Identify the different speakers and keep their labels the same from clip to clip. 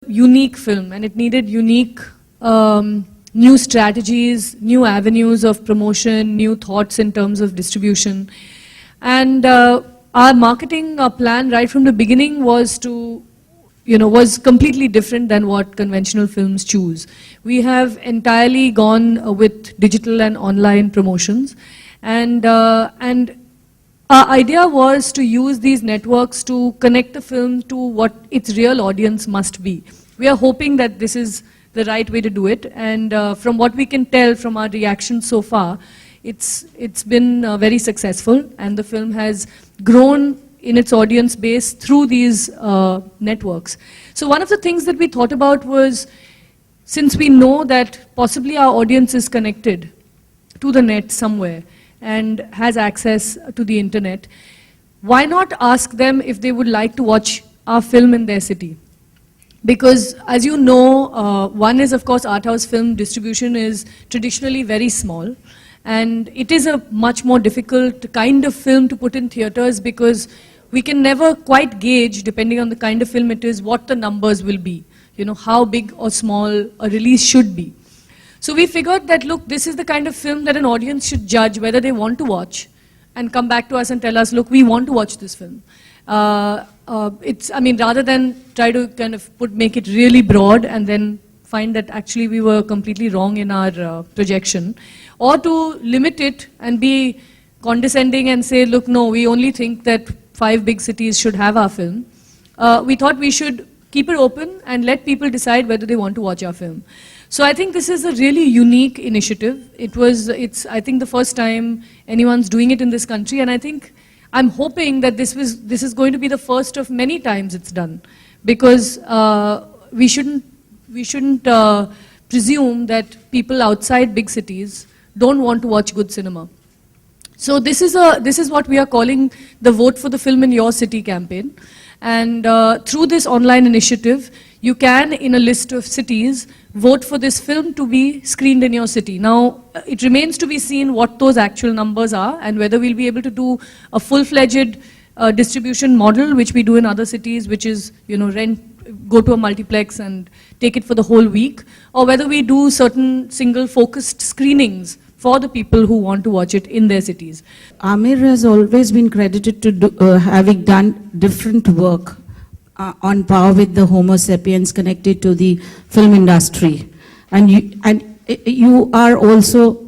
Speaker 1: unique film, and it needed unique new strategies, new avenues of promotion, new thoughts in terms of distribution. And our marketing plan right from the beginning was was completely different than what conventional films choose. We have entirely gone with digital and online promotions, and our idea was to use these networks to connect the film to what its real audience must be. We are hoping that this is the right way to do it, and from what we can tell from our reaction so far, it's been very successful, and the film has grown in its audience base through these networks. So one of the things that we thought about was, since we know that possibly our audience is connected to the net somewhere and has access to the internet, why not ask them if they would like to watch our film in their city? Because as you know, one is of course art house film distribution is traditionally very small, and it is a much more difficult kind of film to put in theaters because we can never quite gauge, depending on the kind of film it is, what the numbers will be, how big or small a release should be. So we figured that, look, this is the kind of film that an audience should judge whether they want to watch and come back to us and tell us, look, we want to watch this film. Rather than try to kind of make it really broad and then find that actually we were completely wrong in our projection, or to limit it and be condescending and say, look, no, we only think that 5 big cities should have our film. We thought we should keep it open and let people decide whether they want to watch our film. So I think this is a really unique initiative. It's I think the first time anyone's doing it in this country, and I'm hoping that this is going to be the first of many times it's done, because we shouldn't presume that people outside big cities don't want to watch good cinema. So this is what we are calling the Vote for the Film in Your City campaign. And through this online initiative, you can, in a list of cities, vote for this film to be screened in your city. Now, it remains to be seen what those actual numbers are and whether we'll be able to do a full-fledged distribution model, which we do in other cities, which is, go to a multiplex and take it for the whole week, or whether we do certain single focused screenings for the people who want to watch it in their cities.
Speaker 2: Aamir has always been credited to having done different work on par with the Homo sapiens connected to the film industry. And you are also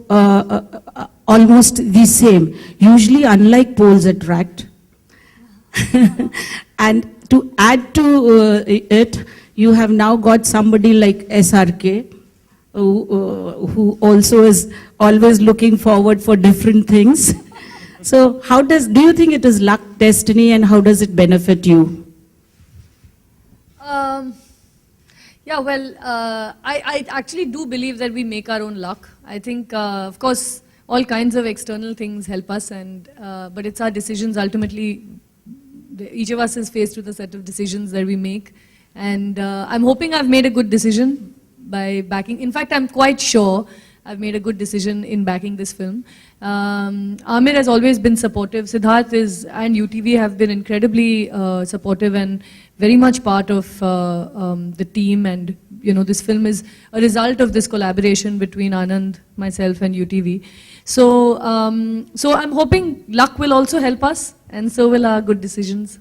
Speaker 2: almost the same. Usually, unlike polls attract. And to add to it, you have now got somebody like SRK, who also is always looking forward for different things. So do you think it is luck, destiny, and how does it benefit you?
Speaker 1: I actually do believe that we make our own luck. I think, of course, all kinds of external things help us, but it's our decisions ultimately. Each of us is faced with a set of decisions that we make, and I'm hoping I've made a good decision by backing. In fact, I'm quite sure I've made a good decision in backing this film. Aamir has always been supportive. Siddharth and UTV have been incredibly supportive and very much part of the team. And this film is a result of this collaboration between Anand, myself, and UTV. So I'm hoping luck will also help us, and so will our good decisions.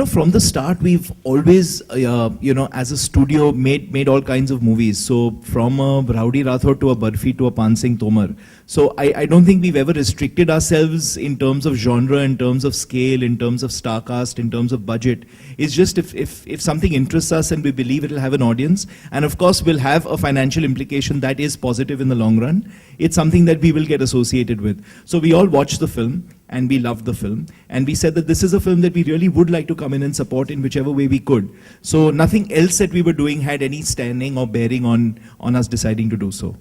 Speaker 3: From the start, we've always, as a studio, made all kinds of movies. So from a Rowdy Rathod to a Barfi to a Pan Singh Tomar. So I don't think we've ever restricted ourselves in terms of genre, in terms of scale, in terms of star cast, in terms of budget. It's just if something interests us and we believe it'll have an audience, and of course will have a financial implication that is positive in the long run, it's something that we will get associated with. So we all watched the film, and we loved the film, and we said that this is a film that we really would like to come in and support in whichever way we could. So nothing else that we were doing had any standing or bearing on us deciding to do so.